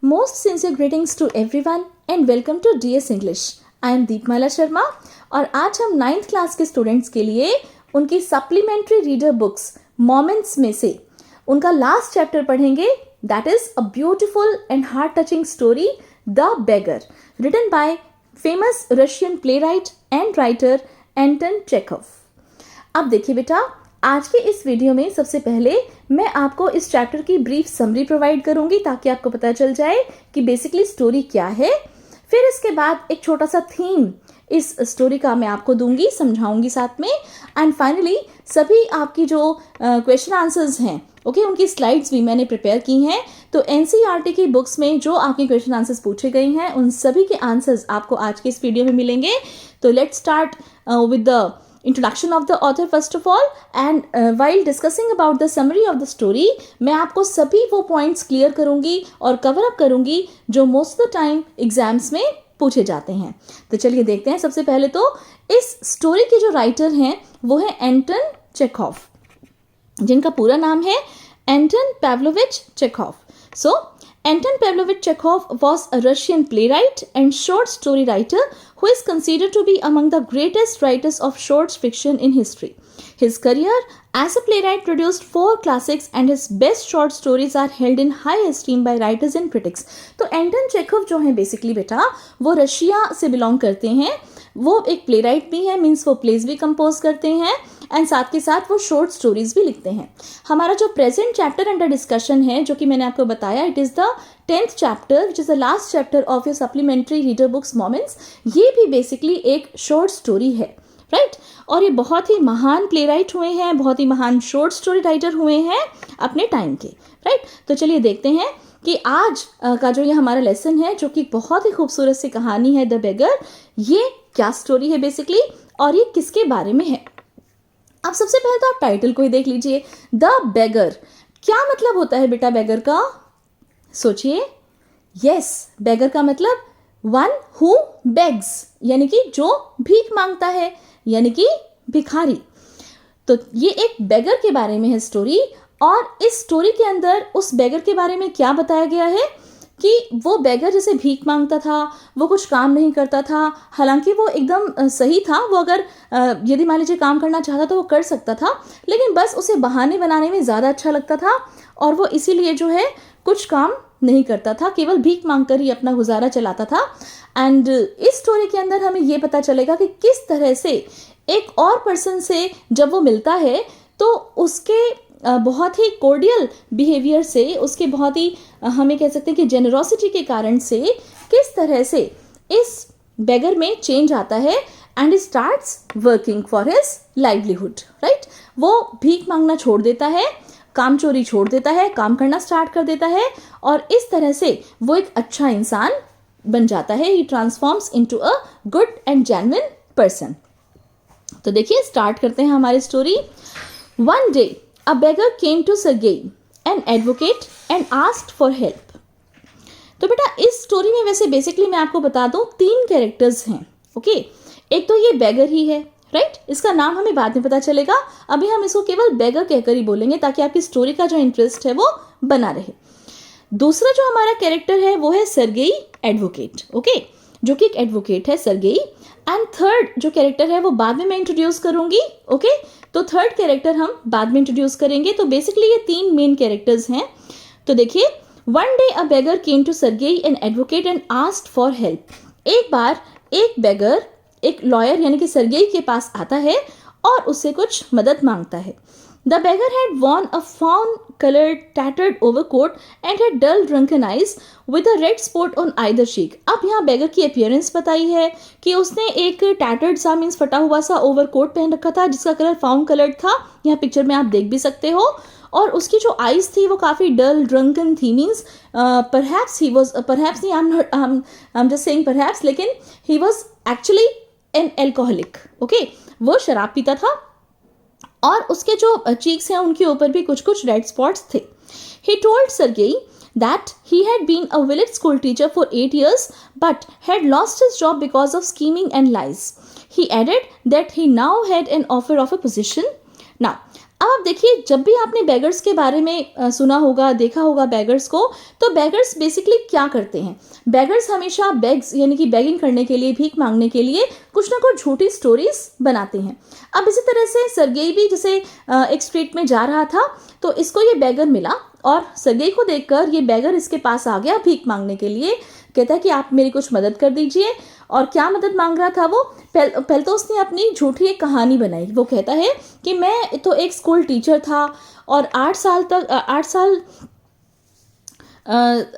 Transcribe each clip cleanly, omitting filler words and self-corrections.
Most sincere greetings to everyone and welcome to DS English. I am दीपमाला शर्मा और आज हम 9th class के students के लिए उनकी सप्लीमेंट्री रीडर बुक्स मोमेंट्स में से उनका लास्ट चैप्टर पढ़ेंगे. That is a beautiful and heart touching story, the beggar, written by famous Russian playwright and writer Anton Chekhov. अब देखिए बेटा, आज के इस वीडियो में सबसे पहले मैं आपको इस चैप्टर की ब्रीफ समरी प्रोवाइड करूंगी ताकि आपको पता चल जाए कि बेसिकली स्टोरी क्या है. फिर इसके बाद एक छोटा सा थीम इस स्टोरी का मैं आपको दूंगी, समझाऊंगी साथ में. एंड फाइनली सभी आपकी जो क्वेश्चन आंसर्स हैं, ओके, उनकी स्लाइड्स भी मैंने प्रिपेयर की हैं. तो एनसीईआरटी की बुक्स में जो आपके क्वेश्चन आंसर्स पूछे गए हैं उन सभी के आंसर्स आपको आज के इस वीडियो में मिलेंगे. तो let's start with the introduction of the author first of all. And while discussing about the summary of the story, मैं आपको सभी वो पॉइंट्स क्लियर करूंगी और कवर अप करूंगी जो most of the time exams में पूछे जाते हैं. तो चलिए देखते हैं. सबसे पहले तो इस स्टोरी के जो राइटर हैं वो है एंटन चेखव, जिनका पूरा नाम है एंटन Pavlovich Chekhov. So Anton Pavlovich Chekhov was a Russian playwright and short story writer who is considered to be among the greatest writers of short fiction in history. His career as a playwright produced 4 classics and his best short stories are held in high esteem by writers and critics. तो एंटन Chekhov जो है basically बेटा वो Russia से belong करते हैं. वो एक प्लेराइट भी है, मीन्स वो प्लेज भी कंपोज करते हैं एंड साथ के साथ वो शॉर्ट स्टोरीज भी लिखते हैं. हमारा जो प्रेजेंट चैप्टर अंडर डिस्कशन है, जो कि मैंने आपको बताया, it is the 10th chapter which is the last chapter of your supplementary reader books moments. ये भी बेसिकली एक शॉर्ट स्टोरी है, राइट. और ये बहुत ही महान प्लेराइट हुए हैं, बहुत ही महान शॉर्ट स्टोरी राइटर हुए हैं अपने टाइम के, राइट. तो चलिए देखते हैं कि आज का जो ये हमारा लेसन है, जो कि बहुत ही खूबसूरत सी कहानी है, द बेगर, ये क्या स्टोरी है बेसिकली और ये किसके बारे में है. अब सबसे पहले तो आप टाइटल को ही देख लीजिए, द बेगर. क्या मतलब होता है बेटा बेगर का? सोचिए. यस, बेगर का मतलब वन हु बेग्स, यानी कि जो भीख मांगता है, यानी कि भिखारी. तो ये एक बेगर के बारे में है स्टोरी. और इस स्टोरी के अंदर उस बेगर के बारे में क्या बताया गया है कि वो बेगर जैसे भीख मांगता था, वो कुछ काम नहीं करता था. हालांकि वो एकदम सही था, वो अगर यदि मान लीजिए काम करना चाहता तो वो कर सकता था, लेकिन बस उसे बहाने बनाने में ज़्यादा अच्छा लगता था और वो इसीलिए जो है कुछ काम नहीं करता था, केवल भीख मांगकर ही अपना गुजारा चलाता था. एंड इस स्टोरी के अंदर हमें ये पता चलेगा कि किस तरह से एक और पर्सन से जब वो मिलता है तो उसके बहुत ही कोर्डियल बिहेवियर से, उसके बहुत ही हमें कह सकते हैं कि जेनरोसिटी के कारण से किस तरह से इस बेगर में चेंज आता है and he starts working for his livelihood, right. वो भीख मांगना छोड़ देता है, काम चोरी छोड़ देता है, काम करना स्टार्ट कर देता है और इस तरह से वो एक अच्छा इंसान बन जाता है. He transforms into a good and genuine person. तो देखिए स्टार्ट करते हैं हमारी story. One day a beggar came to Sergei, an advocate, and asked for help. तो बेटा इस स्टोरी में वैसे बेसिकली मैं आपको बता दूं 3 कैरेक्टर्स हैं, ओके. एक तो ये बेगर ही है, राइट. इसका नाम हमें बाद में पता चलेगा, अभी हम इसको केवल बेगर कहकर ही बोलेंगे ताकि आपकी स्टोरी का जो इंटरेस्ट है वो बना रहे. दूसरा जो हमारा कैरेक्टर है वो है सर्गेई एडवोकेट, ओके, जो कि एक एडवोकेट है सर्गेई. एंड थर्ड जो कैरेक्टर है वो बाद में मैं इंट्रोड्यूस करूंगी, ओके. तो थर्ड कैरेक्टर हम बाद में इंट्रोड्यूस करेंगे. तो बेसिकली ये 3 मेन कैरेक्टर्स हैं. तो देखिए, one day a beggar came to Sergei an advocate and asked for help. एक बार एक बेगर एक लॉयर यानी कि सर्गेई के पास आता है और उससे कुछ मदद मांगता है. The beggar had worn a fawn-colored tattered overcoat and had dull drunken eyes with a red spot on either cheek. अब यहाँ बेगर की अपीयरेंस बताई है कि उसने एक टैटर्ड सा मीन्स फटा हुआ सा ओवरकोट पहन रखा था जिसका कलर फाउन कलर्ड था. यहाँ पिक्चर में आप देख भी सकते हो. और उसकी जो आइज थी वो काफ़ी डल ड्रंकन थी. Means perhaps he was, perhaps नहीं, I am just saying perhaps, लेकिन he was actually an alcoholic, okay. वो शराब पीता था और उसके जो चीक्स हैं उनके ऊपर भी कुछ कुछ रेड स्पॉट्स थे. He told Sergei that he had been a village school teacher for 8 years but had lost his job because of scheming and lies. He added that he now had an offer of a position. Now, अब आप देखिए, जब भी आपने beggars के बारे में सुना होगा, देखा होगा बेगर्स को, तो बेगर्स बेसिकली क्या करते हैं? बेगर्स हमेशा बेग्स यानी कि बेगिंग करने के लिए, भीख मांगने के लिए कुछ ना कुछ झूठी स्टोरीज बनाते हैं। अब इसी तरह से सर्गेई भी जैसे एक स्ट्रीट में जा रहा था, तो इसको ये बेगर मिला और सर्गेई को देखकर ये बेगर इसके पास आ गया भीख मांगने के लिए। कहता है कि आप मेरी कुछ मदद कर दीजिए। और क्या मदद मांग रहा था वो? पहले तो उसने अपनी झूठी एक कहानी बनाई। वो कहता है कि मैं तो एक स्कूल टीचर था और 8 साल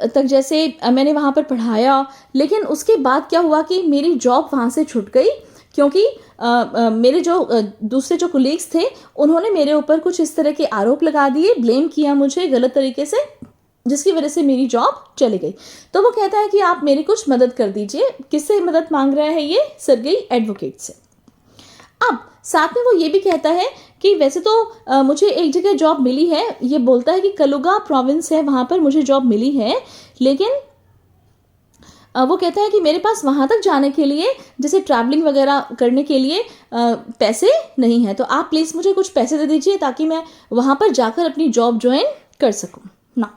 तक जैसे मैंने वहाँ पर पढ़ाया, लेकिन उसके बाद क्या हुआ कि मेरी जॉब वहाँ से छूट गई, क्योंकि मेरे जो दूसरे जो कोलीग्स थे उन्होंने मेरे ऊपर कुछ इस तरह के आरोप लगा दिए, ब्लेम किया मुझे गलत तरीके से, जिसकी वजह से मेरी जॉब चली गई। तो वो कहता है कि आप मेरी कुछ मदद कर दीजिए। किससे मदद मांग रहा है ये? सर्गेई एडवोकेट से। अब साथ में वो ये भी कहता है कि वैसे तो मुझे एक जगह जॉब मिली है, ये बोलता है कि कलुगा प्रोविंस है, वहाँ पर मुझे जॉब मिली है, लेकिन वो कहता है कि मेरे पास वहाँ तक जाने के लिए, जैसे ट्रैवलिंग वगैरह करने के लिए पैसे नहीं है, तो आप प्लीज़ मुझे कुछ पैसे दे दीजिए ताकि मैं वहाँ पर जाकर अपनी जॉब ज्वाइन कर सकूँ ना।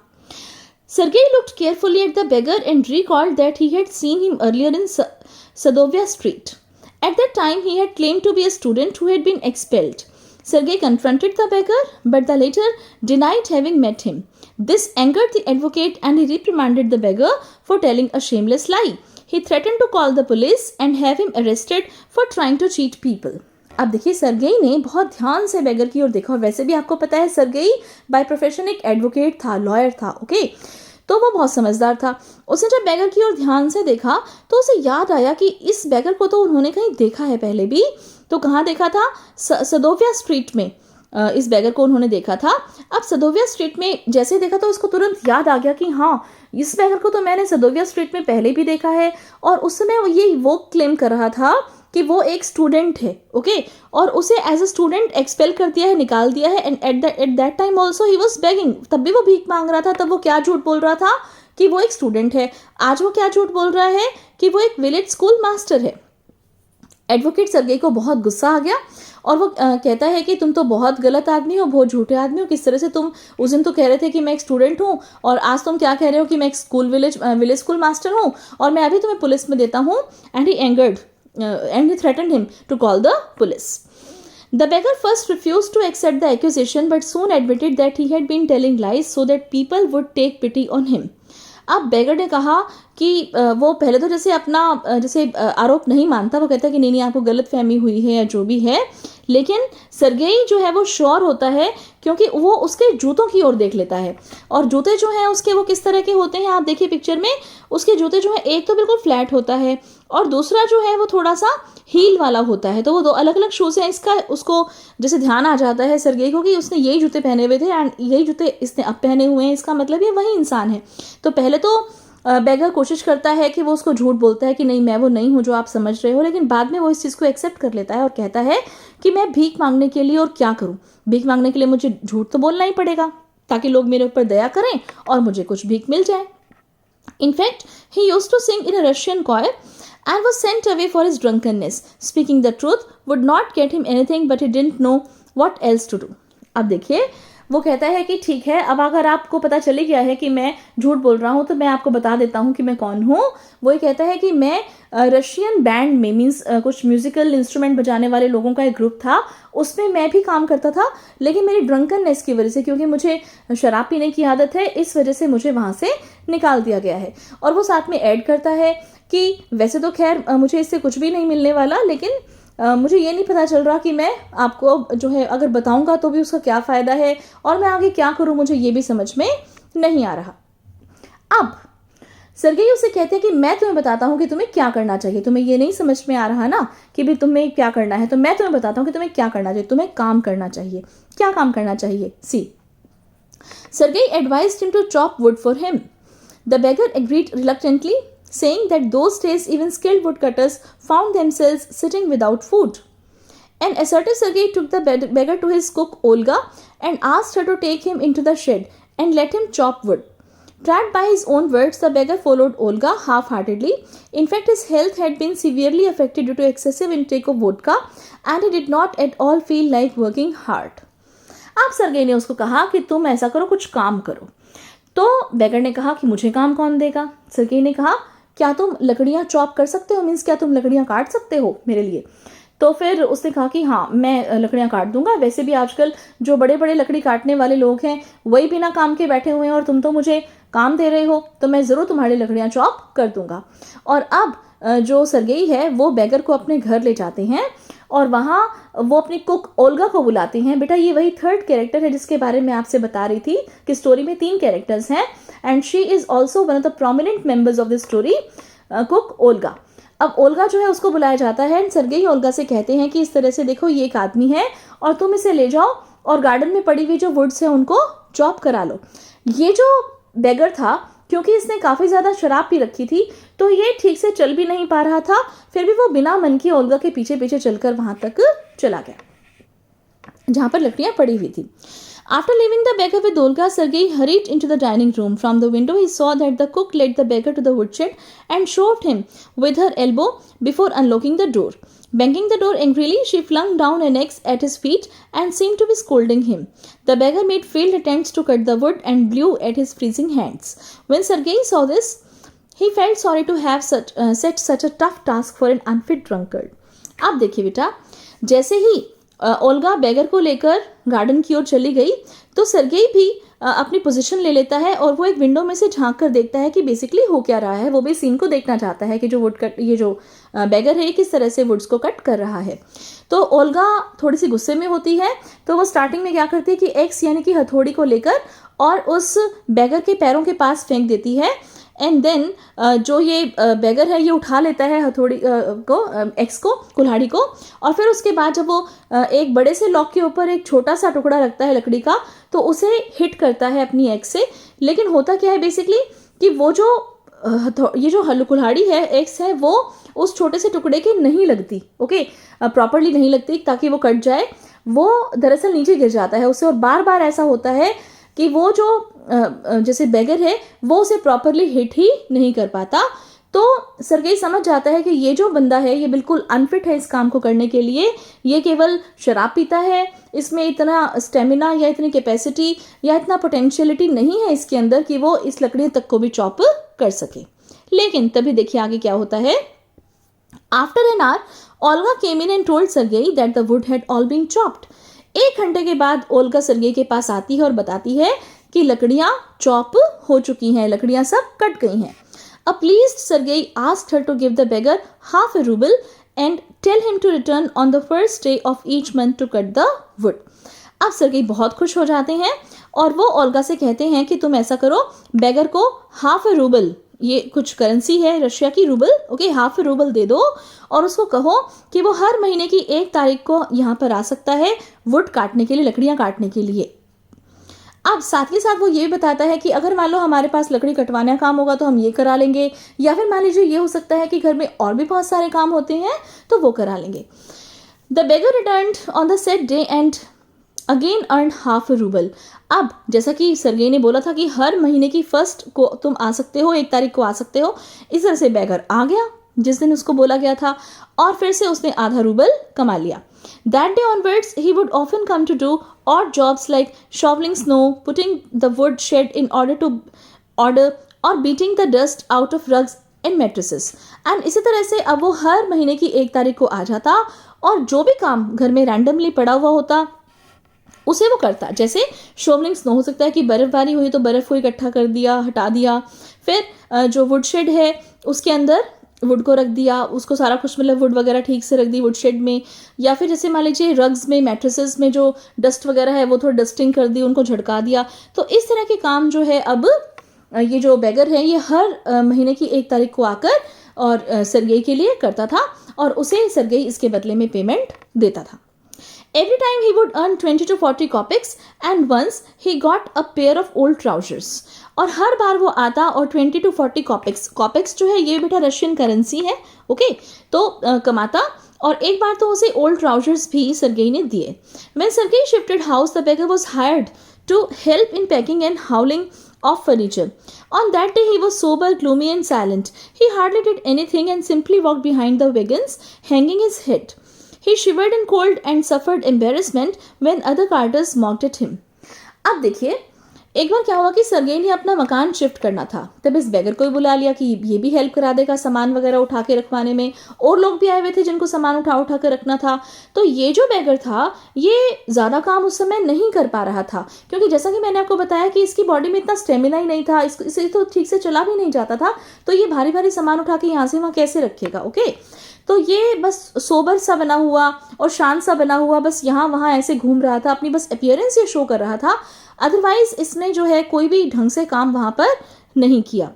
Sergei looked carefully at the beggar and recalled that he had seen him earlier in Sadovia Street. At that time, he had claimed to be a student who had been expelled. Sergei confronted the beggar, but the latter denied having met him. This angered the advocate and he reprimanded the beggar for telling a shameless lie. He threatened to call the police and have him arrested for trying to cheat people. अब देखिए, Sergei ने बहुत ध्यान से बेगर की ओर देखा, और वैसे भी आपको पता है सर्गेई बाय प्रोफेशन एक एडवोकेट था, लॉयर था, ओके। तो वो बहुत समझदार था। उसने जब बेगर की ओर ध्यान से देखा तो उसे याद आया कि इस बेगर को तो उन्होंने कहीं देखा है पहले भी। तो कहाँ देखा था? सदोविया स्ट्रीट में इस बेगर को उन्होंने देखा था। अब सदोविया स्ट्रीट में जैसे देखा तो उसको तुरंत याद आ गया कि हाँ, इस बेगर को तो मैंने सदोविया स्ट्रीट में पहले भी देखा है, और उस समय वो क्लेम कर रहा था कि वो एक स्टूडेंट है, ओके, और उसे एज अ स्टूडेंट एक्सपेल कर दिया है, निकाल दिया है। And at that time also he was begging, तब भी वो भीख मांग रहा था। तब वो क्या झूठ बोल रहा था? कि वो एक स्टूडेंट है। आज वो क्या झूठ बोल रहा है? कि वो एक विलेज स्कूल मास्टर है। एडवोकेट सर्गेई को बहुत गुस्सा आ गया और वो कहता है कि तुम तो बहुत गलत आदमी हो, बहुत झूठे आदमी हो। किस तरह से तुम उस दिन तो कह रहे थे कि मैं एक स्टूडेंट हूँ, और आज तुम क्या कह रहे हो कि मैं एक विलेज स्कूल मास्टर हूँ, और मैं अभी तुम्हें पुलिस में देता हूँ। And he angered and he threatened him to call the police. The beggar first refused to accept the accusation, but soon admitted that he had been telling lies so that people would take pity on him. अब बेगर ने कहा कि वो पहले तो जैसे अपना आरोप नहीं मानता। वो कहता है कि नहीं आपको गलत फहमी हुई है या जो भी है, लेकिन सर्गेई जो है वो श्योर होता है, क्योंकि वो उसके जूतों की ओर देख लेता है। और जूते जो हैं उसके वो किस तरह के होते हैं आप देखिए पिक्चर में। उसके जूते जो है एक तो बिल्कुल फ्लैट होता है और दूसरा जो है वो थोड़ा सा हील वाला होता है। तो वो दो अलग अलग शूज़ हैं। इसका उसको जैसे ध्यान आ जाता है सर्गेई को कि उसने यही जूते पहने हुए थे एंड यही जूते इसने अब पहने हुए हैं, इसका मतलब ये वही इंसान है। तो पहले तो बेगर कोशिश करता है कि वो उसको झूठ बोलता है कि नहीं मैं वो नहीं हूँ जो आप समझ रहे हो, लेकिन बाद में वो इस चीज़ को एक्सेप्ट कर लेता है और कहता है कि मैं भीख मांगने के लिए और क्या करूँ, भीख मांगने के लिए मुझे झूठ तो बोलना ही पड़ेगा ताकि लोग मेरे ऊपर दया करें और मुझे कुछ भीख मिल जाए। In fact he used to sing in a Russian choir and was sent away for his drunkenness. Speaking the truth would not get him anything, but he didn't know what else to do. अब देखिए वो कहता है कि ठीक है, अब अगर आपको पता चली गया है कि मैं झूठ बोल रहा हूँ तो मैं आपको बता देता हूँ कि मैं कौन हूँ। वो ये कहता है कि मैं रशियन बैंड में मीन्स कुछ म्यूजिकल इंस्ट्रूमेंट बजाने वाले लोगों का एक ग्रुप था, उसमें मैं भी काम करता था, लेकिन मेरी ड्रंकननेस की वजह से, क्योंकि मुझे शराब पीने की आदत है, इस वजह से मुझे वहाँ से निकाल दिया गया है। और वो साथ में ऐड करता है कि वैसे तो खैर मुझे इससे कुछ भी नहीं मिलने वाला, लेकिन मुझे ये नहीं पता चल रहा कि मैं आपको जो है अगर बताऊंगा तो भी उसका क्या फ़ायदा है और मैं आगे क्या करूं, मुझे ये भी समझ में नहीं आ रहा। अब सर्गेई उसे कहते हैं कि मैं तुम्हें बताता हूं कि तुम्हें क्या करना चाहिए। तुम्हें ये नहीं समझ में आ रहा ना कि भाई तुम्हें क्या करना है, तो मैं तुम्हें बताता हूं कि तुम्हें क्या करना चाहिए। तुम्हें काम करना चाहिए। क्या काम करना चाहिए? See, Sergei advised him to chop wood for him. The beggar agreed reluctantly, saying that those days even skilled woodcutters found themselves sitting without food. An assertive Sergei took the beggar to his cook Olga and asked her to take him into the shed and let him chop wood. Trapped by his own words, the beggar followed Olga half-heartedly. In fact, his health had been severely affected due to excessive intake of vodka and he did not at all feel like working hard. अब Sergei ने उसको कहा कि तुम ऐसा करो, कुछ काम करो। तो बेगर ने कहा कि मुझे काम कौन देगा। सर्गेई ने कहा क्या तुम लकड़ियाँ चॉप कर सकते हो, मीन्स क्या तुम लकड़ियाँ काट सकते हो मेरे लिए। तो फिर उसने कहा कि हाँ मैं लकड़ियाँ काट दूंगा, वैसे भी आजकल जो बड़े बड़े लकड़ी काटने वाले लोग हैं वही बिना काम के बैठे हुए हैं और तुम तो मुझे काम दे रहे हो, तो मैं ज़रूर तुम्हारी लकड़ियाँ चॉप कर दूंगा। और अब जो सर्गेई है वो बेगर को अपने घर ले जाते हैं और वहाँ वो अपनी कुक ओल्गा को बुलाते हैं। बेटा ये वही थर्ड कैरेक्टर है जिसके बारे में आपसे बता रही थी कि स्टोरी में 3 कैरेक्टर्स हैं and she is also one of the prominent members of the story, cook Olga. अब ओल्गा जो है उसको बुलाया जाता है एंड सर्गेई ओल्गा से कहते हैं कि इस तरह से देखो ये एक आदमी है और तुम इसे ले जाओ और गार्डन में पड़ी हुई जो वुड्स है उनको चॉप करा लो। ये जो बेगर था क्योंकि इसने काफ़ी ज़्यादा शराब पी रखी थी तो ये ठीक से चल भी नहीं पा रहा था, फिर भी वो बिना मन के ओल्गा के पीछे पीछे चलकर वहाँ तक चला गया जहाँ पर लकड़ियाँ पड़ी हुई थी। After leaving the beggar with Olga, Sergei hurried into the dining room. From the window, he saw that the cook led the beggar to the woodshed and shoved him with her elbow before unlocking the door. Banging the door angrily, she flung down an axe at his feet and seemed to be scolding him. The beggar made failed attempts to cut the wood and blew at his freezing hands. When Sergei saw this, he felt sorry to have set such a tough task for an unfit drunkard. अब देखिए बेटा, जैसे ही Olga बेगर को लेकर garden की ओर चली गई तो सर्गेई भी अपनी पोजीशन ले लेता है और वो एक विंडो में से झांक कर देखता है कि बेसिकली हो क्या रहा है। वो भी सीन को देखना चाहता है कि जो वुड कट, ये जो बेगर है किस तरह से वुड्स को कट कर रहा है। तो ओल्गा थोड़ी सी गुस्से में होती है तो वो स्टार्टिंग में क्या करती है कि एक्स यानी कि हथौड़ी को लेकर और उस बेगर के पैरों के पास फेंक देती है एंड देन जो ये बेगर है ये उठा लेता है हथौड़ी को, एक्स को, कुल्हाड़ी को, और फिर उसके बाद जब वो एक बड़े से लॉक के ऊपर एक छोटा सा टुकड़ा रखता है लकड़ी का तो उसे हिट करता है अपनी एक्स से। लेकिन होता क्या है बेसिकली कि वो जो ये जो कुल्हाड़ी है एक्स है वो उस छोटे से टुकड़े के नहीं लगती, ओके, प्रॉपरली नहीं लगती ताकि वो कट जाए, वो दरअसल नीचे गिर जाता है उससे। और बार बार ऐसा होता है कि वो जो जैसे बेगर है वो उसे प्रॉपरली हिट ही नहीं कर पाता। तो सर्गेई समझ जाता है कि ये जो बंदा है ये बिल्कुल अनफिट है इस काम को करने के लिए, ये केवल शराब पीता है, इसमें इतना स्टेमिना या इतनी कैपेसिटी या इतना पोटेंशियलिटी नहीं है इसके अंदर कि वो इस लकड़ी तक को भी चॉप कर सके। लेकिन तभी देखिए आगे क्या होता है। After an hour Olga came in and told Sergei that the wood had all been chopped. 1 घंटे के बाद ओल्गा सर्गेई के पास आती है और बताती है कि लकड़ियां चॉप हो चुकी हैं, लकड़ियां सब कट गई हैं। A pleased Sergei asked her to give the beggar half a ruble and tell him to return on the first day of each month to cut the wood. अब सर्गेई बहुत खुश हो जाते हैं और वो ओल्गा से कहते हैं कि तुम ऐसा करो, बेगर को हाफ ए रूबल, ये कुछ करेंसी है रशिया की, रूबल, ओके, हाफ ए रूबल दे दो और उसको कहो कि वो हर महीने की 1 तारीख को यहाँ पर आ सकता है वुड काटने के लिए, लकड़ियाँ काटने के लिए। अब साथ के साथ वो ये भी बताता है कि अगर मान लो हमारे पास लकड़ी कटवाने का काम होगा तो हम ये करा लेंगे, या फिर मान लीजिए ये हो सकता है कि घर में और भी बहुत सारे काम होते हैं तो वो करा लेंगे। The beggar returned on the set day and again earn half A rouble. अब जैसा कि सर्गेई ने बोला था कि हर महीने की 1 को तुम आ सकते हो, 1 तारीख को आ सकते हो, इस तरह से बेगर आ गया जिस दिन उसको बोला गया था और फिर से उसने आधा रूबल कमा लिया। That day onwards, he would often come to do odd jobs like shoveling snow, putting the wood shed in order, or beating the dust out of rugs and mattresses. And इसी तरह से अब वो हर महीने की 1 तारीख को आ जाता और जो भी काम घर में रैंडमली पड़ा हुआ होता उसे वो करता। जैसे शोवलिंग स्नो हो सकता है कि बर्फबारी हुई तो बर्फ को इकट्ठा कर दिया, हटा दिया, फिर जो वुड शेड है उसके अंदर वुड को रख दिया, उसको सारा कुछ मतलब वुड वगैरह ठीक से रख दी वुड शेड में, या फिर जैसे मान लीजिए रग्स में, मैट्रेसेस में जो डस्ट वगैरह है वो थोड़ी डस्टिंग कर दी, उनको झड़का दिया। तो इस तरह के काम जो है अब ये जो बेगर है ये हर महीने की 1 तारीख को आकर और सर्गेई के लिए करता था और उसे सर्गेई इसके बदले में पेमेंट देता था। Every time he would earn 20 to 40 kopecks and once he got a pair of old trousers. और हर बार वो आता और 20 to 40 कॉपेक्स जो है ये बेटा रशियन करेंसी है, ओके, तो कमाता और एक बार तो उसे ओल्ड ट्राउजर्स भी सर्गेई ने दिए। When Sergei shifted house, the beggar was hired to help in packing and hauling of furniture. On that day he was sober, gloomy and silent. He hardly did anything and simply walked behind the wagons, hanging his head. He shivered in cold and suffered embarrassment when other carters mocked at him. अब देखिए, एक बार क्या हुआ कि Sergei ने अपना मकान shift करना था, तब इस बेगर को ही बुला लिया कि ये भी हेल्प करा देगा सामान वगैरह उठा के रखवाने में। और लोग भी आए हुए थे जिनको सामान उठा कर रखना था। तो ये जो बेगर था ये ज़्यादा काम उस समय नहीं कर पा रहा था, क्योंकि जैसा कि मैंने आपको बताया कि इसकी बॉडी में इतना स्टेमिना ही नहीं था, इसे तो ठीक से चला भी नहीं जाता था। तो ये भारी भारी सामान उठा के यहाँ से वहाँ कैसे रखेगा? ओके, तो ये बस सोबर सा बना हुआ और शांत सा बना हुआ बस यहाँ वहाँ ऐसे घूम रहा था, अपनी बस अपीयरेंस ये शो कर रहा था। अदरवाइज इसने जो है कोई भी ढंग से काम वहाँ पर नहीं किया।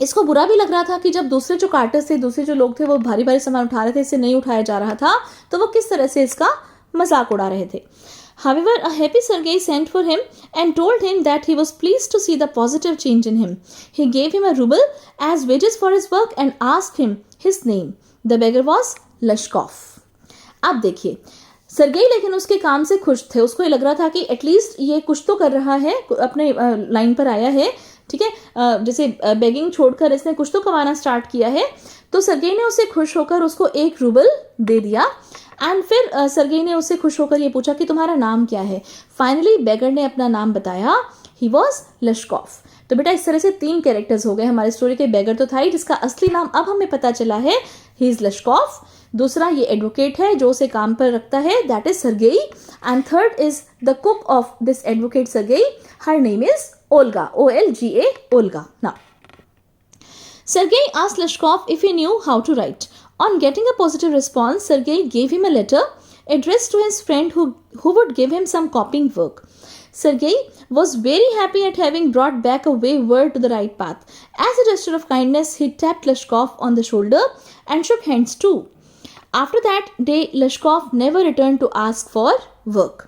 इसको बुरा भी लग रहा था कि जब दूसरे जो कार्टर्स थे, दूसरे जो लोग थे, वो भारी भारी सामान उठा रहे थे, इसे नहीं उठाया जा रहा था, तो वो किस तरह से इसका मजाक उड़ा रहे थे। However, a happy Sergei sent for him and told him that he was pleased to see the positive change in him. He gave him a ruble as wages for his work and asked him his name. The beggar was Lashkov. अब देखिए, Sergei लेकिन उसके काम से खुश थे। उसको ये लग रहा था कि एटलीस्ट ये कुछ तो कर रहा है, अपने लाइन पर आया है, ठीक है, जैसे बेगिंग छोड़कर इसने कुछ तो कमाना स्टार्ट किया है। तो सर्गेई ने उसे खुश होकर उसको 1 रूबल दे दिया। एंड फिर सर्गेई ने उससे खुश होकर ये पूछा कि तुम्हारा नाम क्या है। फाइनली बेगर ने अपना नाम बताया, ही वॉज लश्कॉफ। तो बेटा इस तरह से 3 कैरेक्टर्स हो गए हमारे स्टोरी के। बेगर तो था ही, जिसका असली नाम अब हमें पता चला है, ही इज लश्कॉफ। दूसरा ये एडवोकेट है जो उसे काम पर रखता है, that is Sergei. And third is the cook of this advocate Sergei, her name is Olga, OLGA, Olga. Now Sergei asked Lashkov if he knew how to write. On getting a positive response, Sergei gave him a letter addressed to his friend who would give him some copying work. Sergei was very happy at having brought back a wayward to the right path. As a gesture of kindness, he tapped Lashkov on the shoulder and shook hands too. After that day, Lashkov never returned to ask for work.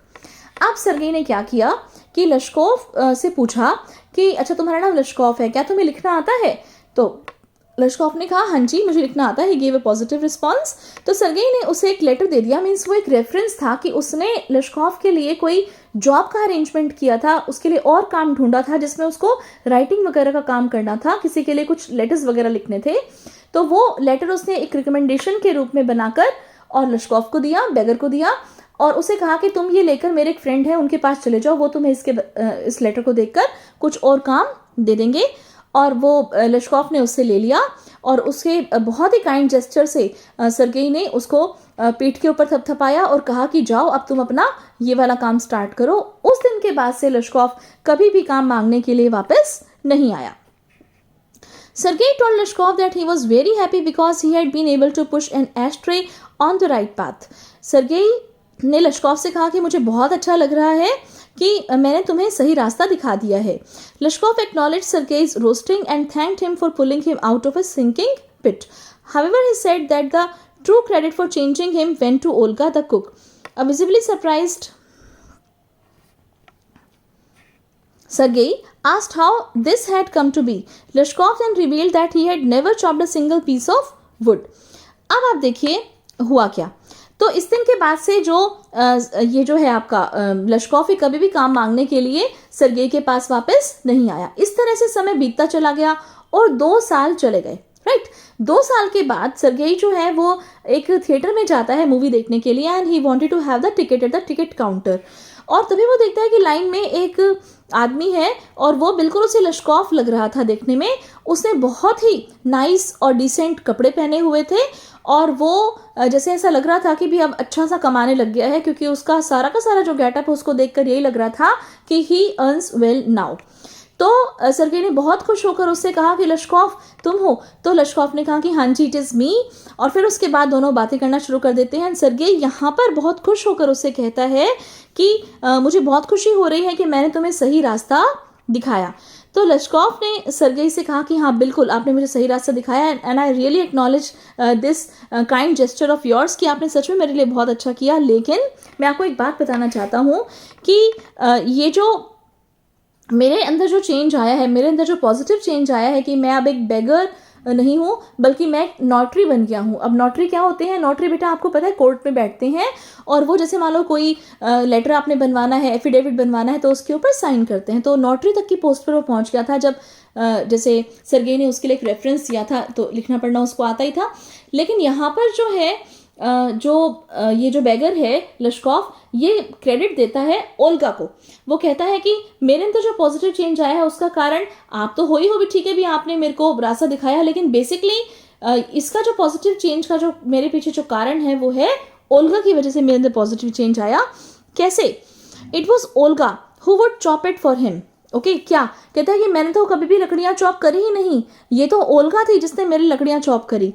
अब Sergei ने क्या किया कि लश्कोव से पूछा कि अच्छा तुम्हारा नाम लश्कोव है, क्या तुम्हें लिखना आता है? तो लश्कोव ने कहा हाँ जी मुझे लिखना आता है। He gave a positive response. तो सर्गेई ने उसे एक लेटर दे दिया। मीन्स वो एक रेफरेंस था कि उसने लश्कोव के लिए कोई जॉब का अरेंजमेंट किया था, उसके लिए और काम ढूंढा था जिसमें उसको राइटिंग वगैरह का काम करना था, किसी के लिए कुछ लेटर्स वगैरह लिखने थे। तो वो लेटर उसने एक रिकमेंडेशन के रूप में बनाकर और लश्कोव को दिया, बेगर को दिया, और उसे कहा कि तुम ये लेकर मेरे एक फ्रेंड है उनके पास चले जाओ, वो तुम्हें इस लेटर को देखकर कुछ और काम दे देंगे। और वो लश्कोव ने उससे ले लिया और उसके बहुत ही काइंड जेस्चर से सर्गेई ने उसको पीठ के ऊपर थपथपाया और कहा कि जाओ अब तुम अपना ये वाला काम स्टार्ट करो। उस दिन के बाद से लश्कोव कभी भी काम मांगने के लिए वापस नहीं आया। Sergei told Lashkov that he was very happy because he had been able to push an ashtray on the right path. Sergei ने लश्कोव से कहा कि मुझे बहुत अच्छा लग रहा है कि मैंने तुम्हें सही रास्ता दिखा दिया है। लश्कोव acknowledged Sergei's roasting and thanked him for pulling him out of a sinking pit. However, he said that the true credit for changing him went to Olga the cook. A visibly surprised Sergei asked how this had come to be. Lashkov then revealed that he had never chopped a single piece of wood. अब आप देखिए हुआ क्या। तो इस दिन के बाद से ये जो है आपका लश्कोव ही कभी भी काम मांगने के लिए सर्गेई के पास वापस नहीं आया। इस तरह से समय बीतता चला गया और 2 साल चले गए। राइट 2 साल के बाद सर्गेई जो है वो एक थिएटर में जाता है मूवी देखने के लिए and he wanted to have the ticket at the ticket counter. और तभी वो देखता है कि लाइन में एक आदमी है और वो बिल्कुल उसे लश्कोव लग रहा था देखने में। उसने बहुत ही नाइस और डिसेंट कपड़े पहने हुए थे और वो जैसे ऐसा लग रहा था कि भी अब अच्छा सा कमाने लग गया है, क्योंकि उसका सारा का सारा जो गेटअप है उसको देखकर यही लग रहा था कि ही अर्न्स वेल नाउ। तो सर्गेई ने बहुत खुश होकर उससे कहा कि लश्कोव तुम हो? तो लश्कोव ने कहा कि हाँ जी इट इज़ मी। और फिर उसके बाद दोनों बातें करना शुरू कर देते हैं। सर्गेई यहाँ पर बहुत खुश होकर उससे कहता है कि मुझे बहुत खुशी हो रही है कि मैंने तुम्हें सही रास्ता दिखाया। तो लश्कोव ने सर्गेई से कहा कि हाँ बिल्कुल आपने मुझे सही रास्ता दिखाया and I really acknowledge this kind gesture of yours कि आपने सच में मेरे लिए बहुत अच्छा किया। लेकिन मैं आपको एक बात बताना चाहता हूँ कि ये जो मेरे अंदर जो चेंज आया है, मेरे अंदर जो पॉजिटिव चेंज आया है कि मैं अब एक बेगर नहीं हूँ बल्कि मैं एक नोटरी बन गया हूँ। अब नोटरी क्या होते हैं? नोटरी बेटा आपको पता है कोर्ट में बैठते हैं और वो जैसे मान लो कोई लेटर आपने बनवाना है, एफिडेविट बनवाना है तो उसके ऊपर साइन करते हैं। तो नोटरी तक की पोस्ट पर वो पहुँच गया था। जब जैसे सर्गेई ने उसके लिए एक रेफरेंस दिया था तो लिखना पढ़ना उसको आता ही था। लेकिन यहाँ पर जो है ये जो बेगर है लश्कॉफ, ये क्रेडिट देता है ओल्गा को। वो कहता है कि मेरे अंदर जो पॉजिटिव चेंज आया है उसका कारण आप तो हो भी, ठीक है भी, आपने मेरे को रास्ता दिखाया, लेकिन बेसिकली इसका जो पॉजिटिव चेंज का जो मेरे पीछे जो कारण है वो है ओल्गा की वजह से मेरे अंदर पॉजिटिव चेंज आया। कैसे? It was Olga who would chop it for him. Okay, क्या कहता है कि मैंने तो कभी भी लकड़ियां चॉप करी ही नहीं, ये तो ओल्गा थी जिसने मेरी लकड़ियां चॉप करी।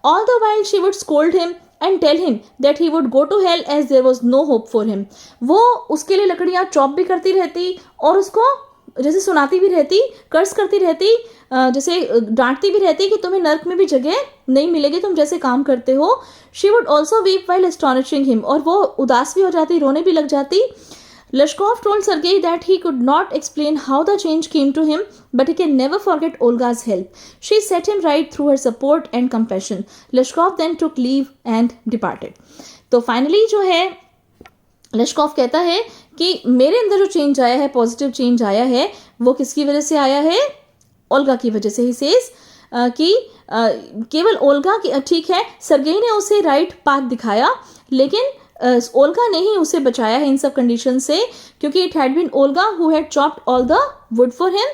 All the while she would scold him and tell him that he would go to hell as there was no hope for him. वो उसके लिए लकड़ियां चॉप भी करती रहती और उसको जैसे सुनाती भी रहती, कर्ज करती रहती, जैसे डांटती भी रहती कि तुम्हें नर्क में भी जगह नहीं मिलेगी तुम जैसे काम करते हो। She would also weep while astonishing him, और वो उदास भी हो जाती, रोने भी लग जाती। Lashkov told Sergei that he could not explain how the change came to him, but he can never forget Olga's help. She set him right through her support and compassion. Lashkov then took leave and departed. तो finally जो है लश्कॉफ कहता है कि मेरे अंदर जो change आया है, पॉजिटिव चेंज आया है, वो किसकी वजह से आया है? ओल्गा की वजह से। ही सेज कि केवल ओल्गा की, ठीक है सर्गेई ने उसे राइट पाथ दिखाया, लेकिन ओल्गा ने ही उसे बचाया है इन सब कंडीशन से, क्योंकि it had been Olga who had chopped all the wood for him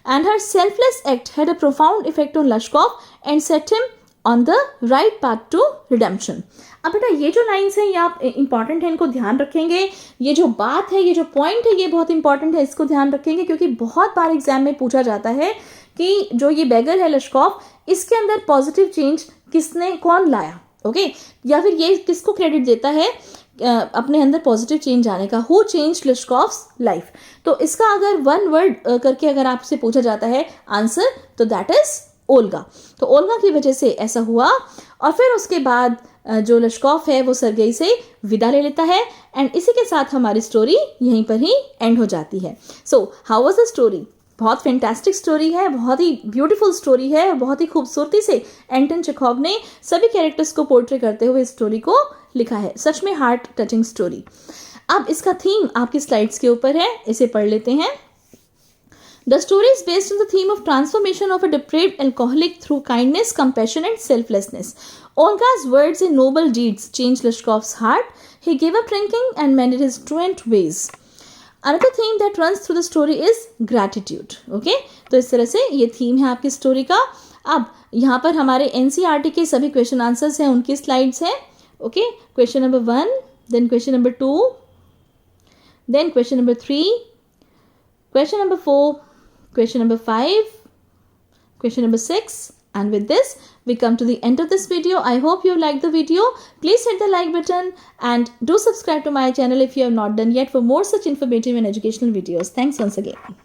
and her selfless act had a profound effect on Lashkov and set him on the right path to redemption. अब बेटा ये जो lines हैं ये आप important है, इनको ध्यान रखेंगे। ये जो बात है, ये जो पॉइंट है, ये बहुत इंपॉर्टेंट है, इसको ध्यान रखेंगे, क्योंकि बहुत बार एग्जाम में पूछा जाता है कि जो ये बेगर है लश्कॉफ, इसके अंदर पॉजिटिव चेंज कौन लाया, ओके, या फिर ये किसको क्रेडिट देता है अपने अंदर पॉजिटिव चेंज आने का, हु चेंज लश्कॉफ्स लाइफ। तो इसका अगर वन वर्ड करके अगर आपसे पूछा जाता है आंसर, तो दैट इज ओल्गा। तो ओल्गा की वजह से ऐसा हुआ, और फिर उसके बाद जो लश्कॉफ है वो सर्गेई से विदा ले लेता है, एंड इसी के साथ हमारी स्टोरी यहीं पर ही एंड हो जाती है। So how was the story? बहुत फैंटास्टिक स्टोरी है, बहुत ही ब्यूटीफुल स्टोरी है, बहुत ही खूबसूरती से एंटन चेखोव ने सभी कैरेक्टर्स को पोर्ट्रे करते हुए इस स्टोरी को लिखा है। सच में हार्ट टचिंग स्टोरी। अब इसका थीम आपकी स्लाइड्स के ऊपर है, इसे पढ़ लेते हैं। The story is based on the theme of transformation of a depraved alcoholic through kindness, compassion, and selflessness. Olga's words and noble deeds changed Lashkov's heart. He gave up drinking and mended his truant ways. Another theme that runs through the story is gratitude. Okay? तो इस तरह से ये theme है आपकी story का। अब यहाँ पर हमारे NCERT के सभी क्वेश्चन आंसर्स हैं, उनकी स्लाइड्स हैं। Okay, question number 1, then question number 2, then question number 3, question number 4, question number 5, question number 6, and with this we come to the end of this video. I hope you liked the video. Please hit the like button and do subscribe to my channel if you have not done yet for more such informative and educational videos. Thanks once again.